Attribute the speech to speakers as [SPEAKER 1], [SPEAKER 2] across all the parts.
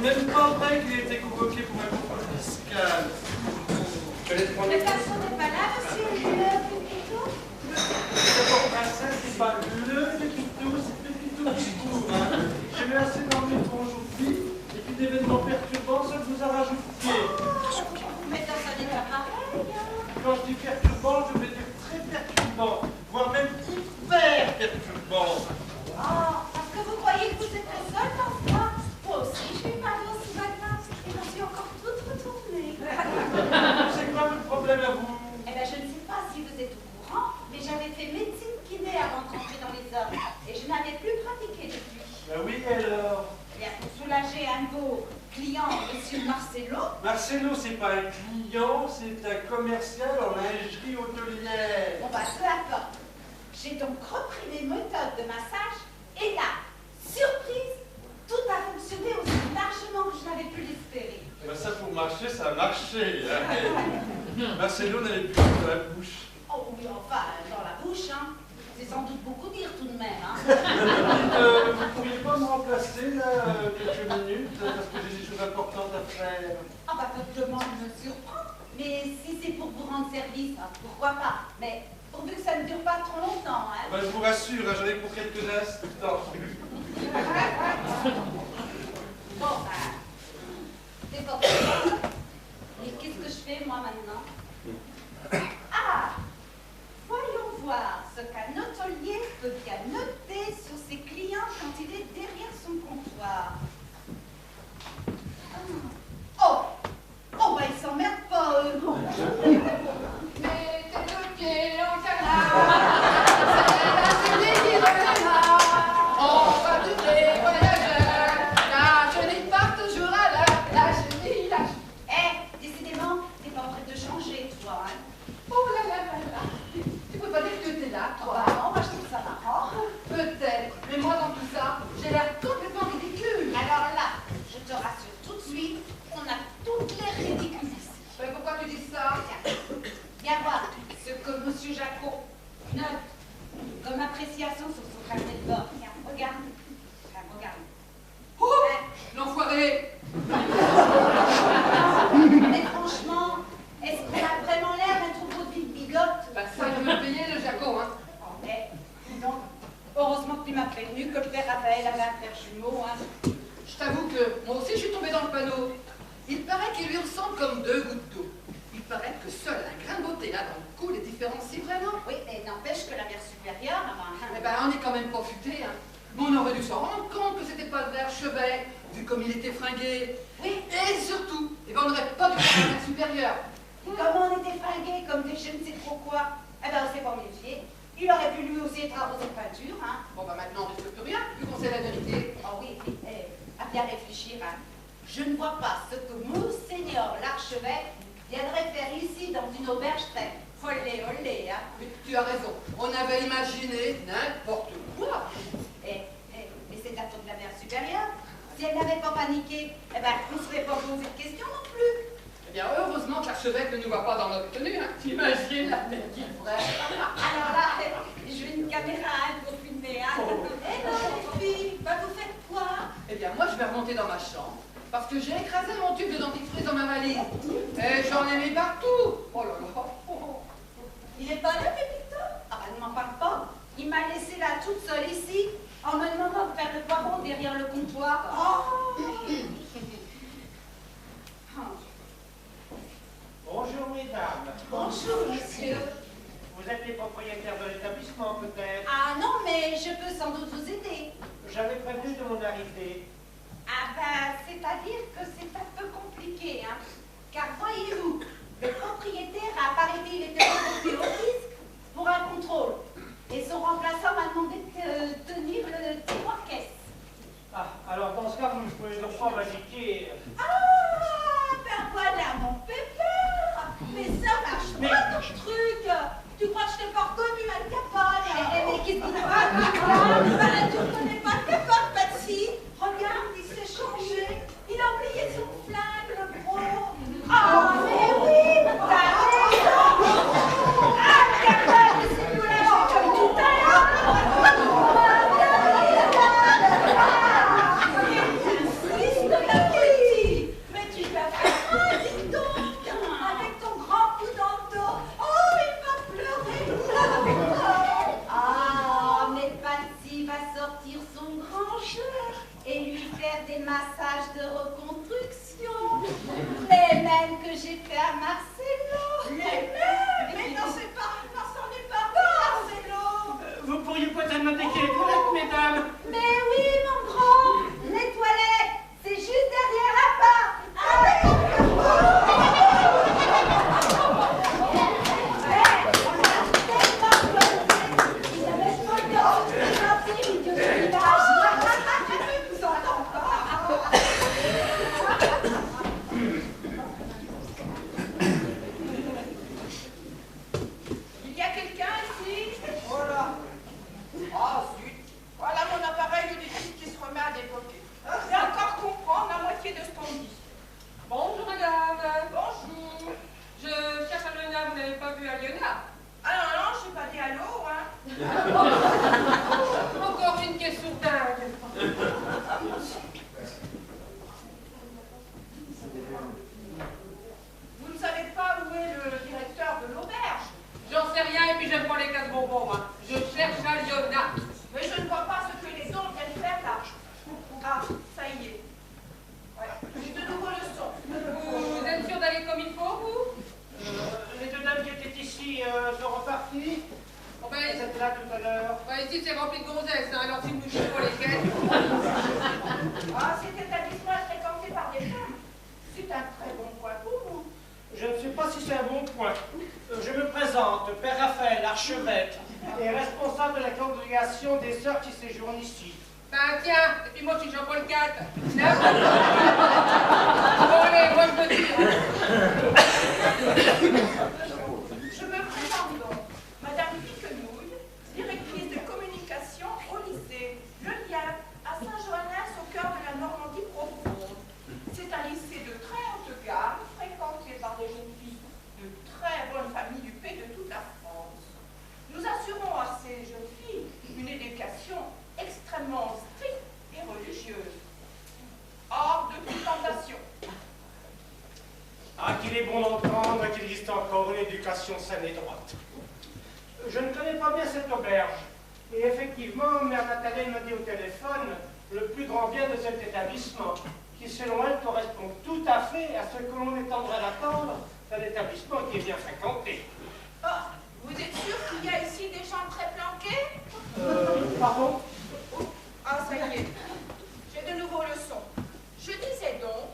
[SPEAKER 1] même pas vrai qu'il ait été convoqué pour un contrôle fiscal.
[SPEAKER 2] Le garçon n'est pas là, monsieur le Pépito?
[SPEAKER 1] D'abord, princesse, c'est pas le Pépito, c'est Pépito qui court. Hein. J'ai eu assez d'ennuis pour aujourd'hui, et puis d'événements perturbants, ça vous a rajouté.
[SPEAKER 2] Mais dans ça n'est pas pareil.
[SPEAKER 1] Quand je dis perturbant, je veux dire très perturbant, voire même hyper perturbant.
[SPEAKER 2] Oh, parce que vous croyez que vous êtes le seul dans ce cas? Moi aussi, je suis pas dans ce matin, et j'en suis encore toute retournée.
[SPEAKER 1] C'est quoi le problème à vous?
[SPEAKER 2] Eh bien, je ne sais pas si vous êtes au courant, mais j'avais fait médecine kiné avant de rentrer dans les hommes, et je n'avais plus pratiqué depuis.
[SPEAKER 1] Ben oui, alors.
[SPEAKER 2] Eh bien, pour soulager un de vos clients, monsieur Marcelo.
[SPEAKER 1] Marcelo, c'est pas un client, c'est un commercial en lingerie hôtelière.
[SPEAKER 2] Bon, bah, peu importe. J'ai donc repris les méthodes de massage, et là, surprise, tout a fonctionné aussi largement que je n'avais pu l'espérer.
[SPEAKER 1] Ben ça, pour marcher, ça a marché. Hein. Marcelo n'avait plus de la bouche.
[SPEAKER 2] Oh oui, enfin, dans la bouche, hein. C'est sans doute beaucoup dire tout de même, hein.
[SPEAKER 1] Vous pourriez pas me remplacer, là, quelques minutes, parce que j'ai des choses importantes à faire.
[SPEAKER 2] Ah bah, votre demande me surprend. Mais si c'est pour vous rendre service, hein, pourquoi pas. Mais pourvu que ça ne dure pas trop longtemps, hein.
[SPEAKER 1] Ben, je vous rassure, hein, j'en ai pour quelques instants.
[SPEAKER 2] Bon, bah, c'est pas grave. Et qu'est-ce que je fais, moi, maintenant? Ah! Voyons voir ce qu'un hôtelier peut bien noter sur ses clients quand il est derrière son comptoir. Oh! Oh, bah, ils s'emmerdent pas, eux, non.
[SPEAKER 3] Mettez le pied en canard, c'est la journée qui reviendra. On va tous les voyageurs, la chenille part toujours à l'heure, la chenille, la chenille.
[SPEAKER 2] Eh, décidément, t'es pas prête de changer, toi, hein.
[SPEAKER 3] Oh là là là là, tu peux pas dire que t'es là,
[SPEAKER 2] Oh,
[SPEAKER 3] toi.
[SPEAKER 2] bah non, moi je trouve ça marrant.
[SPEAKER 3] Peut-être, mais moi dans tout ça, j'ai l'air complètement ridicule.
[SPEAKER 2] Alors là, je te rassure tout de suite, on a toutes les ridicules ici.
[SPEAKER 3] Mais pourquoi tu dis ça?
[SPEAKER 2] Viens voir ce que monsieur Jacot note comme appréciation sur son carnet de bord. Tiens, regarde. Tiens, regarde.
[SPEAKER 3] Oh,
[SPEAKER 2] Hein?
[SPEAKER 3] l'enfoiré.
[SPEAKER 2] Mais franchement, est-ce qu'on a vraiment l'air d'un troupeau de villes bigotes?
[SPEAKER 3] Bah ça, il veut me payer le Jaco, hein.
[SPEAKER 2] Mais, dis donc, heureusement que tu m'as prévenu que le père Raphaël avait un frère jumeau, hein.
[SPEAKER 3] Je t'avoue que moi aussi je suis tombée dans le panneau. Il paraît qu'il lui ressemble comme deux gouttes d'eau. Il paraît que seul un grain de beauté là dans le cou les différencie vraiment.
[SPEAKER 2] Oui, mais n'empêche que la mère supérieure,
[SPEAKER 3] Eh ben on est quand même pas futé, hein. Mais on aurait dû s'en rendre compte que c'était pas le ver Chevet, vu comme il était fringué.
[SPEAKER 2] Oui.
[SPEAKER 3] Et surtout, eh ben on n'aurait pas dû faire la mère supérieure.
[SPEAKER 2] Comme on était fringués, comme des je ne sais trop quoi, eh ben on s'est pas méfié. Il aurait pu lui aussi être arrosé de peinture, hein.
[SPEAKER 3] Bon bah maintenant on risque plus rien, vu qu'on sait la vérité.
[SPEAKER 2] Oh oui, à bien réfléchir, hein. Je ne vois pas ce que Monseigneur l'archevêque viendrait faire ici dans une auberge telle. Olé, olé, hein.
[SPEAKER 3] Mais tu as raison, on avait imaginé n'importe quoi.
[SPEAKER 2] Mais c'est à de la mère supérieure. Si elle n'avait pas paniqué, eh ben, on ne serait pas posé de questions non plus.
[SPEAKER 3] Eh bien heureusement que l'archevêque ne nous voit pas dans notre tenue, hein. T'imagines la tête qu'il ferait.
[SPEAKER 2] Alors là, je veux une caméra hein, pour filmer, hein. Eh non, les filles, bah, vous faites quoi?
[SPEAKER 3] Eh bien, moi, je vais remonter dans ma chambre, parce que j'ai écrasé mon tube de dentifrice dans ma valise. Et j'en ai mis partout. Oh là là.
[SPEAKER 2] Il est pas là, Pépito? Ah bah, ne m'en parle pas. Il m'a laissée là toute seule ici, en me demandant de faire le poireau derrière le comptoir. Oh.
[SPEAKER 4] Bonjour mesdames.
[SPEAKER 2] Bonjour, monsieur.
[SPEAKER 4] Vous êtes les propriétaires de l'établissement peut-être?
[SPEAKER 2] Ah non, mais je peux sans doute vous aider.
[SPEAKER 4] J'avais prévenu de mon arrivée.
[SPEAKER 2] Ah ben, c'est-à-dire que c'est un peu compliqué, hein. Car voyez-vous, le propriétaire a apparaît il était convoqué au fisc pour un contrôle. Et son remplaçant m'a demandé de tenir le tiroir caisse.
[SPEAKER 4] Ah, alors dans ce cas, vous ne pouvez donc pas m'indiquer.
[SPEAKER 2] Ah, ben voilà mon pépère. Mais ça marche pas ton truc. Tu crois que je t'ai pas reconnu Al Capone? Mais qu'est-ce qu'il fait? Ben, tu ne connais pas Al Capone, Patsy? Regarde, il s'est changé. Il a oublié son flingue, le gros. Ah, mais oui, t'as raison. Al Capone, c'est nous l'avons comme tout à l'heure. Il insiste, ma fille. faire des massages de reconstruction. Les mêmes que j'ai fait à Marcelo.
[SPEAKER 5] Les mêmes? Mais non, c'est pas, non, c'en est pas Marcelo.
[SPEAKER 1] Vous pourriez peut-être m'indiquer les toilettes, mesdames?
[SPEAKER 2] Mais oui, mon grand, les toilettes, c'est juste derrière la barre.
[SPEAKER 5] Il y a quelqu'un ici? Voilà. Ah, zut. Voilà mon appareil auditif qui se remet à développer. Je vais encore comprendre la moitié de ce qu'on dit.
[SPEAKER 3] Bonjour madame.
[SPEAKER 5] Bonjour.
[SPEAKER 3] Je cherche Aliona, vous n'avez pas vu Aliona?
[SPEAKER 5] Ah non, non, je n'ai pas dit allô, hein.
[SPEAKER 3] Encore une qui est sourdingue.
[SPEAKER 5] Vous ne savez pas où est le directeur de l'auberge?
[SPEAKER 3] J'en sais rien et puis j'aime pas les casse bonbons, moi. Je cherche Aliona.
[SPEAKER 5] Mais je ne vois pas ce que les autres viennent faire là. Ah, ça y est. Ouais, j'ai de nouveaux leçons.
[SPEAKER 3] Vous êtes sûr d'aller comme il faut, vous?
[SPEAKER 1] Les deux dames qui étaient ici sont reparties.
[SPEAKER 3] Bon, ben,
[SPEAKER 1] Elles étaient là tout à l'heure.
[SPEAKER 3] ici c'est rempli de gonzesses, hein, alors si vous ne touchez pas lesquelles.
[SPEAKER 5] Ah, cet établissement est fréquenté par des femmes. C'est un très bon point pour vous.
[SPEAKER 1] Je ne sais pas si c'est un bon point. Je me présente, Père Raphaël, archevêque, et responsable de la congrégation des sœurs qui séjournent ici.
[SPEAKER 3] Ben tiens, et puis moi je suis Jean-Paul IV. Bon allez, moi je me tire.
[SPEAKER 5] Je me présente donc, Madame Piquenouille, directrice de communication au lycée Le Lien à Saint-Joannès au cœur de la Normandie profonde. C'est un lycée de très haute gamme, fréquenté par des jeunes filles de très bonnes familles du pays de toute la France. Nous assurons à ces jeunes filles une éducation extrêmement stricte et religieuse, hors de toute tentation.
[SPEAKER 1] Ah, qu'il est bon d'entendre qu'il existe encore une éducation saine et droite. Je ne connais pas bien cette auberge. Et effectivement, Mère Nathalie m'a dit au téléphone le plus grand bien de cet établissement, qui selon elle correspond tout à fait à ce que l'on est en droit d'attendre d'un établissement qui est bien fréquenté.
[SPEAKER 5] Oh, vous êtes sûr qu'il y a ici des gens très planqués?
[SPEAKER 1] Pardon?
[SPEAKER 5] Ah, ça y est. J'ai de nouveaux leçons. Je disais donc,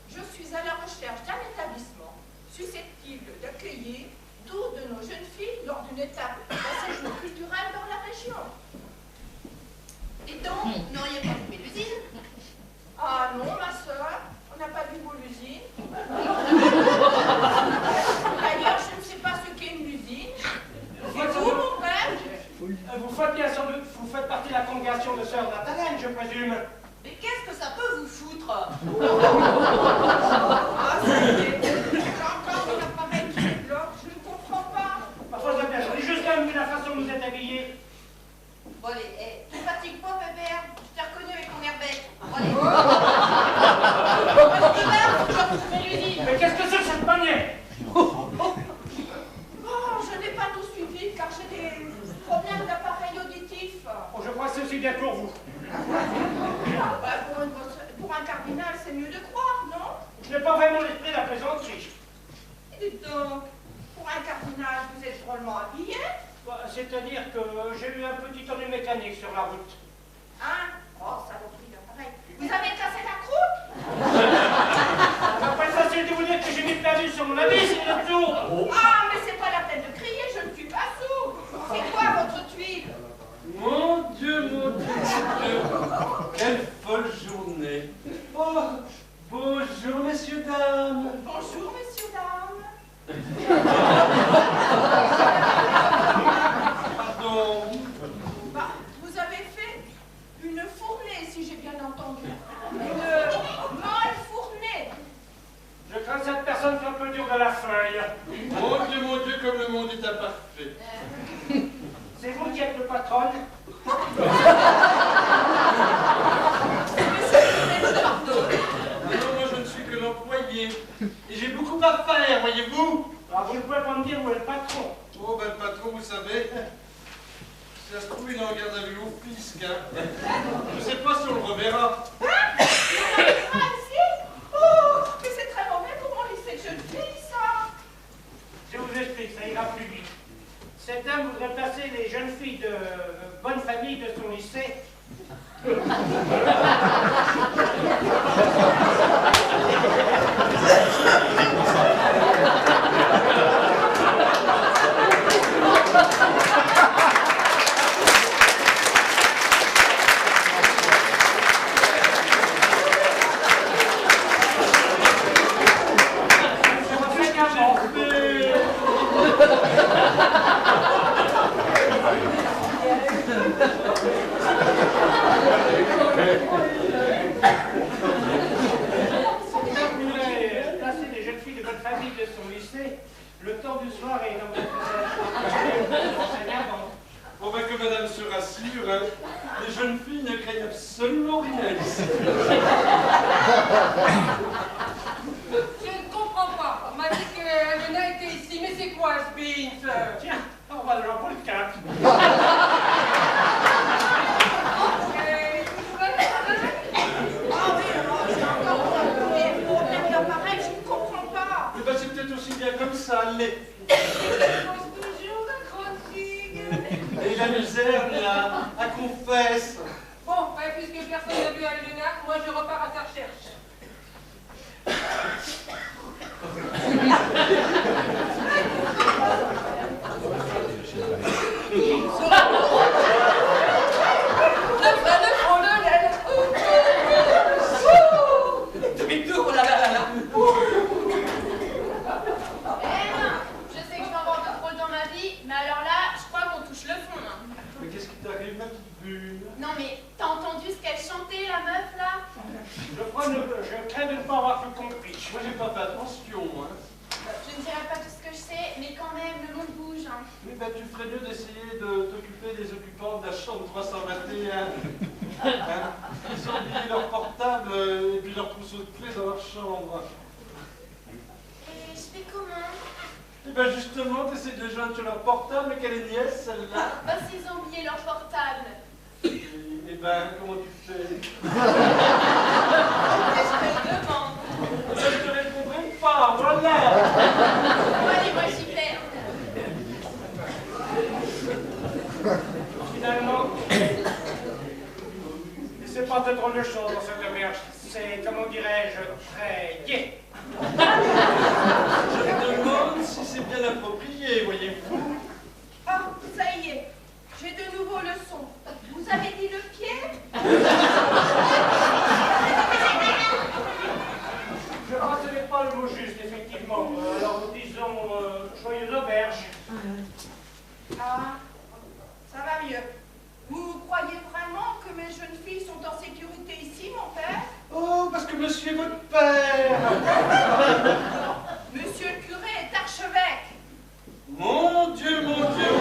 [SPEAKER 5] je suis à la recherche d'un établissement susceptible d'accueillir 12 de nos jeunes filles lors d'une étape d'un séjour culturel dans la région.
[SPEAKER 2] Et donc, vous n'auriez pas coupé l'usine?
[SPEAKER 5] Ah non, ma soeur, on n'a pas vu vos usines. D'ailleurs, je ne sais pas ce qu'est une usine. Et vous, mon père?
[SPEAKER 1] Vous faites bien sans doute, vous faites partie de la congrégation de sœurs Nathalène, je présume.
[SPEAKER 2] Mais qu'est-ce que ça peut vous foutre?
[SPEAKER 5] Ah, ça y est. J'ai encore mon appareil qui débloque. Je ne comprends pas.
[SPEAKER 1] Parfois, c'est bien religieuse quand même, vu la façon dont vous êtes habillés.
[SPEAKER 2] Bon, allez, tu fatigue pas, pépère? Je t'ai reconnu avec mon airbag. Bon, allez. Moi, je dis là, je vais retrouver l'usine.
[SPEAKER 1] Mais qu'est-ce que c'est que cette manière?
[SPEAKER 5] Oh, je n'ai pas tout suivi car j'ai des problèmes d'appareil auditif.
[SPEAKER 1] Bon, je crois que c'est aussi bien pour vous.
[SPEAKER 5] Bah, pour un cardinal, c'est mieux de croire, non?
[SPEAKER 1] Je n'ai pas vraiment l'esprit de la plaisanterie.
[SPEAKER 5] Et dites donc, pour un cardinal, vous êtes drôlement habillé?
[SPEAKER 1] Bah, c'est-à-dire que j'ai eu un petit ennui mécanique sur la route.
[SPEAKER 5] Hein? Oh, saloperie d'appareil. Vous avez cassé la croûte?
[SPEAKER 1] Ça va pas être facile de vous dire que j'ai mis perdu sur mon habit, c'est le tour.
[SPEAKER 5] Ah, mais c'est pas la peine de crier, je ne suis pas sourd. C'est quoi votre tuile?
[SPEAKER 6] Mon Dieu, mon Dieu, mon Dieu. Quelle folle journée. Oh, bonjour, messieurs, dames.
[SPEAKER 5] Bonjour, messieurs, dames.
[SPEAKER 6] Pardon.
[SPEAKER 5] Bah, vous avez fait une fournée, si j'ai bien entendu. Une molle fournée.
[SPEAKER 1] Je crains cette personne qui est un peu dure de la feuille.
[SPEAKER 6] Mon Dieu, comme le monde est imparfait.
[SPEAKER 1] C'est vous qui êtes le patron?
[SPEAKER 6] Non, moi je ne suis que l'employé. Et j'ai beaucoup à faire, voyez-vous.
[SPEAKER 1] Alors vous ne pouvez pas me dire où est le patron.
[SPEAKER 6] Oh, ben le patron, vous savez, si ça se trouve, il est en garde à vue au fisc. Hein. Je ne sais pas si on le reverra.
[SPEAKER 3] Je ne comprends pas. On m'a dit qu'Elena était ici, mais c'est quoi ce beans?
[SPEAKER 1] Tiens, on va le pour le cap.
[SPEAKER 5] Je ne comprends pas.
[SPEAKER 6] Eh ben, c'est peut-être aussi bien comme ça, les...
[SPEAKER 3] Je pense toujours à Crossing.
[SPEAKER 6] Et la misère, là, à confesse.
[SPEAKER 3] Bon, ouais, puisque personne n'a vu Elena, moi je repars à sa recherche.
[SPEAKER 7] Demi-tour, là, là, là, là.
[SPEAKER 8] Je sais que je m'en vends trop dans ma vie, mais alors là, je crois qu'on touche le fond. Hein.
[SPEAKER 6] Mais qu'est-ce qui t'arrive, ma petite bulle?
[SPEAKER 8] Non mais, t'as entendu ce qu'elle chantait, la meuf, là?
[SPEAKER 1] Je crains de ne pas avoir tout compris.
[SPEAKER 6] Moi, j'ai pas fait attention, hein.
[SPEAKER 8] Je ne dirai pas tout ce que je sais, mais quand même, le monde bouge. Hein.
[SPEAKER 6] Mais ben, tu ferais mieux d'essayer de t'occuper des occupants de la chambre 321. Hein? Ils ont oublié leur portable et puis leur trousseau de clés dans leur chambre.
[SPEAKER 8] Et je fais comment?
[SPEAKER 6] Et ben justement, t'essaies de joindre sur leur portable, mais quelle est nièce, celle-là?
[SPEAKER 8] Bah s'ils ont oublié leur portable.
[SPEAKER 6] Et ben, comment tu fais?
[SPEAKER 8] Je te demande.
[SPEAKER 6] Je te répondrai pas, voilà!
[SPEAKER 8] Bon, allez, moi j'y vais.
[SPEAKER 1] Finalement, c'est pas de drôle de choses dans cette auberge. C'est, comment dirais-je, très gai.
[SPEAKER 6] Je me demande si c'est bien approprié, voyez-vous.
[SPEAKER 5] Ah, ça y est, j'ai de nouveau le son. Vous avez dit le pied?
[SPEAKER 1] Je ne retenais pas le mot juste, effectivement. Alors, disons, joyeuse auberge.
[SPEAKER 5] Ah, ça va mieux. Vous croyez vraiment que mes jeunes filles sont en sécurité ici, mon père?
[SPEAKER 6] Oh, parce que monsieur est votre père!
[SPEAKER 5] Monsieur le curé est archevêque.
[SPEAKER 6] Mon Dieu, mon Dieu!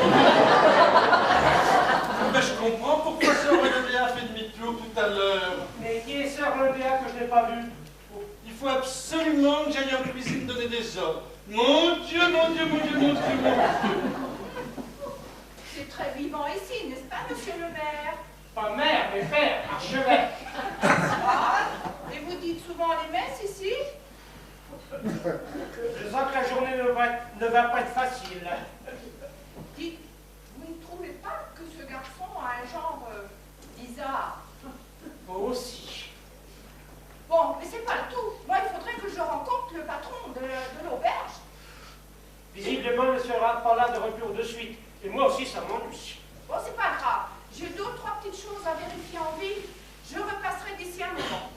[SPEAKER 6] Ben, je comprends pourquoi sœur Olivia a fait demi-tour tout à l'heure.
[SPEAKER 1] Mais qui est sœur Olivia que je n'ai pas vue?
[SPEAKER 6] Il faut absolument que j'aille en cuisine donner des ordres. Mon Dieu, mon Dieu, mon Dieu, mon Dieu, mon Dieu!
[SPEAKER 5] C'est très vivant ici, n'est-ce pas, monsieur le maire?
[SPEAKER 1] Pas mère, mais père, archevêque.
[SPEAKER 5] Ah, et vous dites souvent les messes ici?
[SPEAKER 1] Je sens que la journée ne va pas être facile.
[SPEAKER 5] Dites, vous ne trouvez pas que ce garçon a un genre bizarre?
[SPEAKER 1] Moi aussi.
[SPEAKER 5] Bon, mais c'est pas le tout. Moi, il faudrait que je rencontre le patron de l'auberge.
[SPEAKER 1] Visiblement, il ne sera pas là de retour de suite. Et moi aussi, ça m'ennuie.
[SPEAKER 5] Bon, c'est pas grave. J'ai deux ou trois petites choses à vérifier en ville. Je repasserai d'ici un moment.